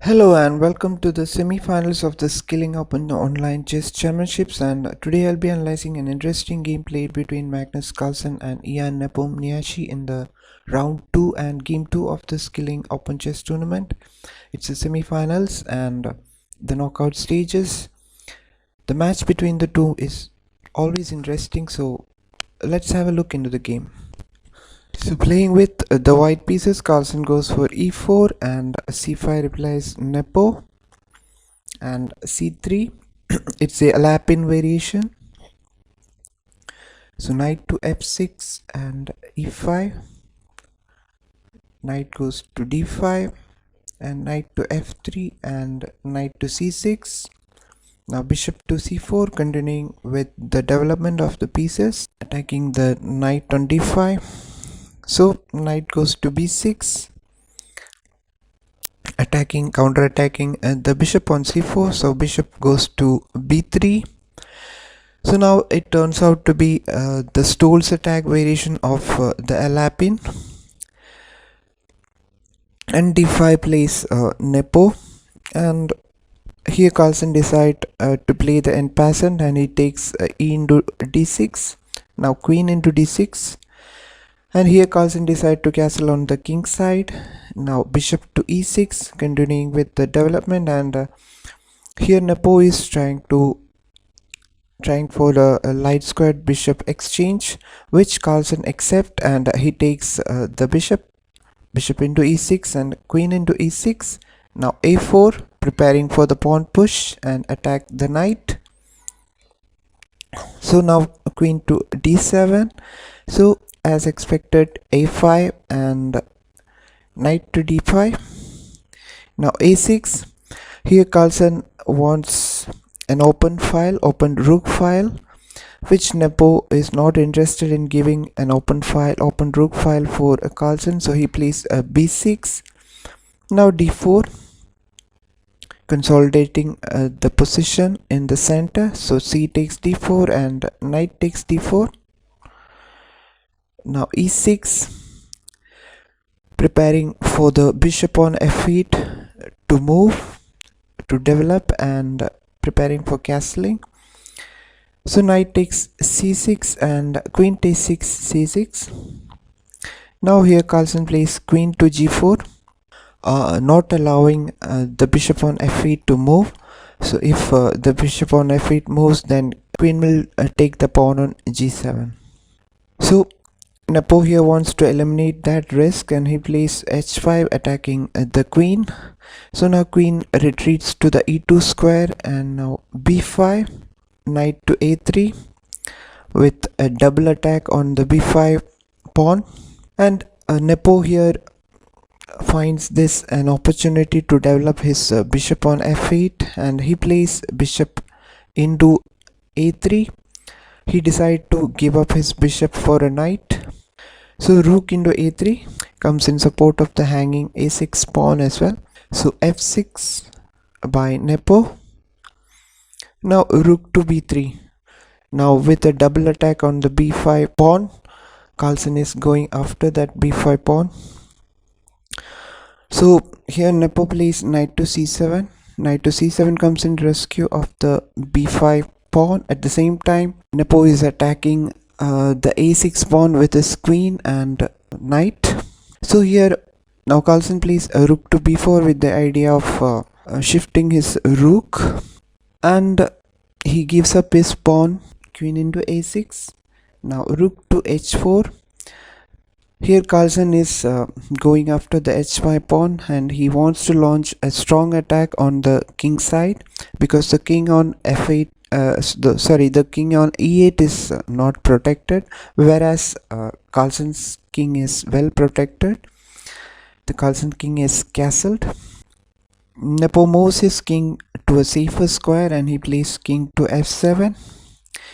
Hello and welcome to the semi-finals of the Skilling Open Online Chess Championships, and today I'll be analyzing an interesting game played between Magnus Carlsen and Ian Nepomniatchi in the round 2 and game 2 of the Skilling Open Chess Tournament. It's the semi-finals and the knockout stages. The match between the two is always interesting, so let's have a look into the game. So playing with the white pieces, Carlsen goes for e4 and c5 replies Nepo, and c3 it's a Lapin variation. So knight to f6 and e5, knight goes to d5 and knight to f3 and knight to c6. Now bishop to c4, continuing with the development of the pieces, attacking the knight on d5. So knight goes to b6, counter-attacking the bishop on c4. So bishop goes to b3. So now it turns out to be the Stoll's attack variation of the Lapin. And d5 plays Nepo, and here Carlsen decide to play the en passant, and he takes e into d6. Now queen into d6, and here Carlsen decide to castle on the king side. Now bishop to e6, continuing with the development, and here Nepo is trying for a light squared bishop exchange, which Carlsen accept, and he takes the bishop into e6 and queen into e6. Now a4, preparing for the pawn push and attack the knight. So now queen to d7. So as expected, a5 and knight to d5. Now a6. Here Carlsen wants an open rook file, which Nepo is not interested in giving an open rook file for Carlsen, so he plays b6. Now d4, consolidating the position in the center. So c takes d4 and knight takes d4. Now e6, preparing for the bishop on f8 to move, to develop, and preparing for castling. So knight takes c6 and queen takes c6. Now here Carlsen plays queen to g4, not allowing the bishop on f8 to move. So if the bishop on f8 moves, then queen will take the pawn on g7. So Nepo here wants to eliminate that risk, and he plays h5, attacking the queen. So now queen retreats to the e2 square, and now b5, knight to a3 with a double attack on the b5 pawn. And Nepo here finds this an opportunity to develop his bishop on f8, and he plays bishop into a3. He decided to give up his bishop for a knight. So rook into a3 comes in support of the hanging a6 pawn as well. So f6 by Nepo. Now rook to b3. Now with a double attack on the b5 pawn, Carlsen is going after that b5 pawn. So here Nepo plays knight to c7. Knight to c7 comes in rescue of the b5 pawn. At the same time, Nepo is attacking the a6 pawn with his queen and knight. So here now Carlsen plays a rook to b4 with the idea of shifting his rook, and he gives up his pawn, queen into a6. Now rook to h4. Here Carlsen is going after the h5 pawn, and he wants to launch a strong attack on the king side, because the king on f8 the king on e8 is not protected, whereas Carlsen's king is well protected. The Carlsen king is castled. Nepo moves his king to a safer square, and he plays king to f7.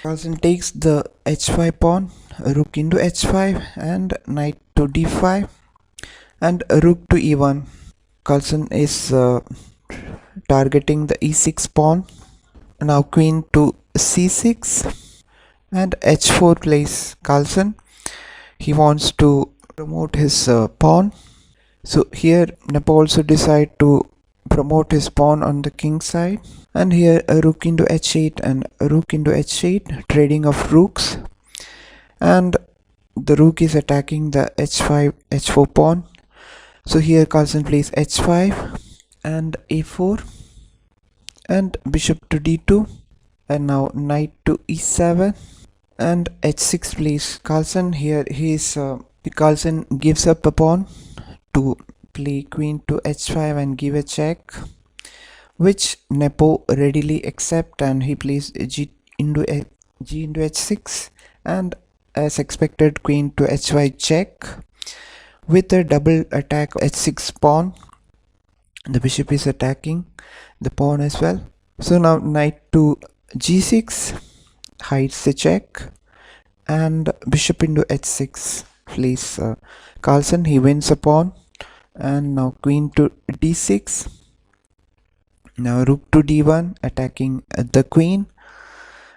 Carlsen takes the h5 pawn, rook into h5 and knight to d5, and rook to e1. Carlsen is targeting the e6 pawn. Now queen to c6 and h4 plays Carlsen. He wants to promote his pawn. So here Nepo also decide to promote his pawn on the king side. And here a rook into h8 and a rook into h8, trading of rooks. And the rook is attacking the h5 h4 pawn. So here Carlsen plays h5 and a4 and bishop to d2, and now knight to e7 and h6 plays Carlsen. Here Carlsen gives up a pawn to play queen to h5 and give a check, which Nepo readily accept, and he plays g into h6, and as expected queen to h5 check with a double attack h6 pawn. The bishop is attacking the pawn as well. So now knight to g6 hides the check, and bishop into h6 plays Carlsen. He wins a pawn, and now queen to d6. Now rook to d1 attacking the queen.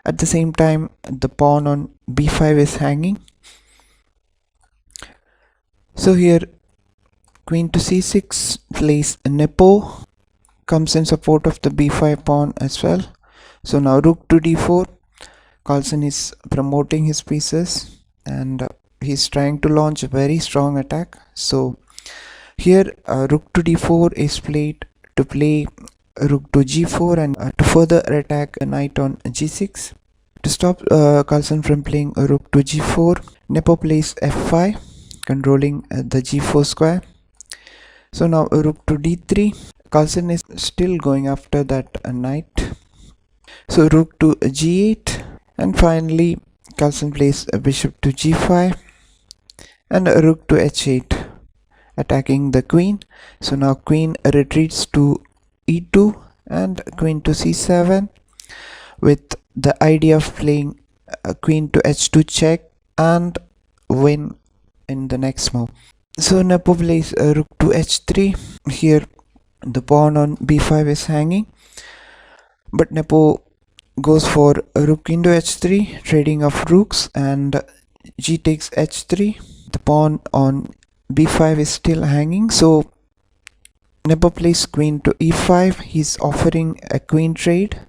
At the same time, the pawn on b5 is hanging. So here queen to c6 plays Nepo, comes in support of the b5 pawn as well. So now rook to d4. Carlsen is promoting his pieces, and he's trying to launch a very strong attack. So here rook to d4 is played to play rook to g4 and to further attack a knight on g6. To stop Carlsen from playing a rook to g4, Nepo plays f5, controlling the g4 square. So now a rook to d3. Carlsen is still going after that knight. So rook to g8, and finally Carlsen plays a bishop to g5 and a rook to h8, attacking the queen. So now queen retreats to e2 and queen to c7, with the idea of playing a queen to h2 check and win in the next move. So Nepo plays a rook to h3. Here the pawn on b5 is hanging, but Nepo goes for a rook into h3, trading of rooks, and g takes h3. The pawn on b5 is still hanging, so Nepo plays queen to e5. He's offering a queen trade,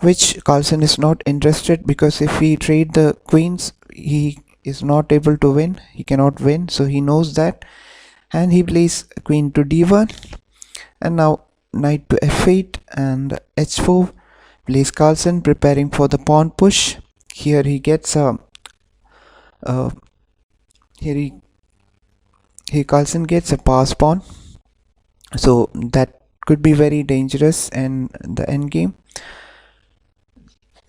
which Carlsen is not interested, because if he trade the queens, he is not able to win. He cannot win, so he knows that, and he plays queen to d1. And now knight to f8 and h4 plays Carlsen, preparing for the pawn push. Here he gets a Carlsen gets a pass pawn, so that could be very dangerous in the end game.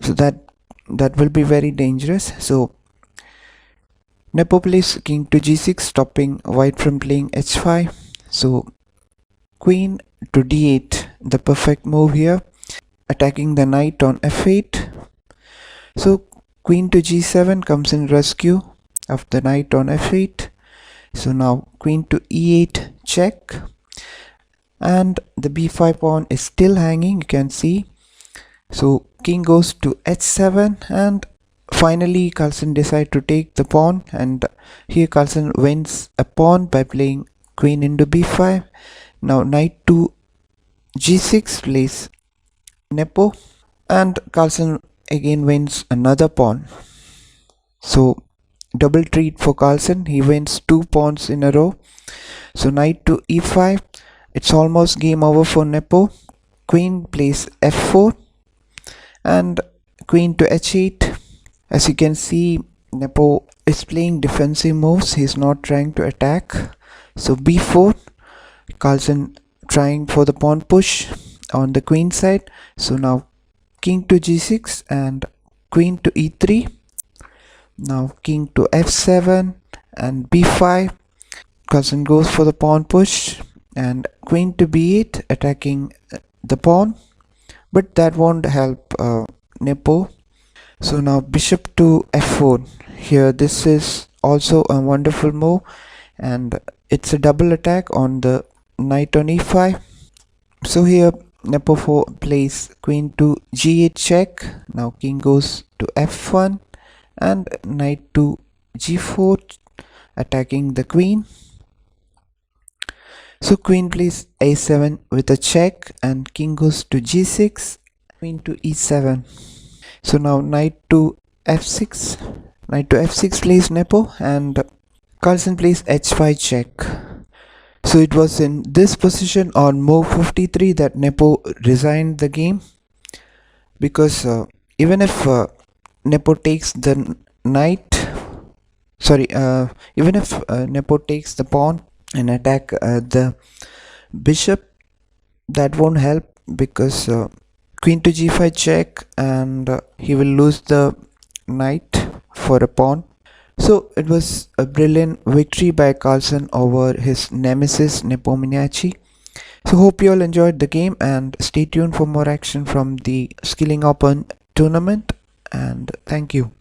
So that will be very dangerous. So Nepo plays king to g6, stopping white from playing h5. So queen to d8, the perfect move here, attacking the knight on f8. So queen to g7 comes in rescue of the knight on f8. So now queen to e8 check, and the b5 pawn is still hanging, you can see. So king goes to h7, and finally Carlsen decides to take the pawn, and here Carlsen wins a pawn by playing queen into b5. Now knight to g6 plays Nepo, and Carlsen again wins another pawn. So double treat for Carlsen. He wins 2 pawns in a row. So knight to e5. It's almost game over for Nepo. Queen plays f4 and queen to h8. As you can see, Nepo is playing defensive moves. He's not trying to attack. So b4. Carlsen trying for the pawn push on the queen side. So now king to g6 and queen to e3. Now king to f7 and b5. Carlsen goes for the pawn push, and queen to b8, attacking the pawn, but that won't help Nepo. So now bishop to f4. Here this is also a wonderful move, and it's a double attack on the knight on e5. So here Nepo plays queen to g8 check. Now king goes to f1 and knight to g4, attacking the queen. So queen plays a7 with a check, and king goes to g6, queen to e7. So now knight to f6. Knight to f6 plays Nepo, and Carlsen plays h5 check. So it was in this position on move 53 that Nepo resigned the game, because even if Nepo takes the knight, even if Nepo takes the pawn and attack the bishop, that won't help, because queen to g5 check, and he will lose the knight for a pawn. So it was a brilliant victory by Carlsen over his nemesis Nepomniatchi. So hope you all enjoyed the game, and stay tuned for more action from the Skilling Open tournament, and thank you.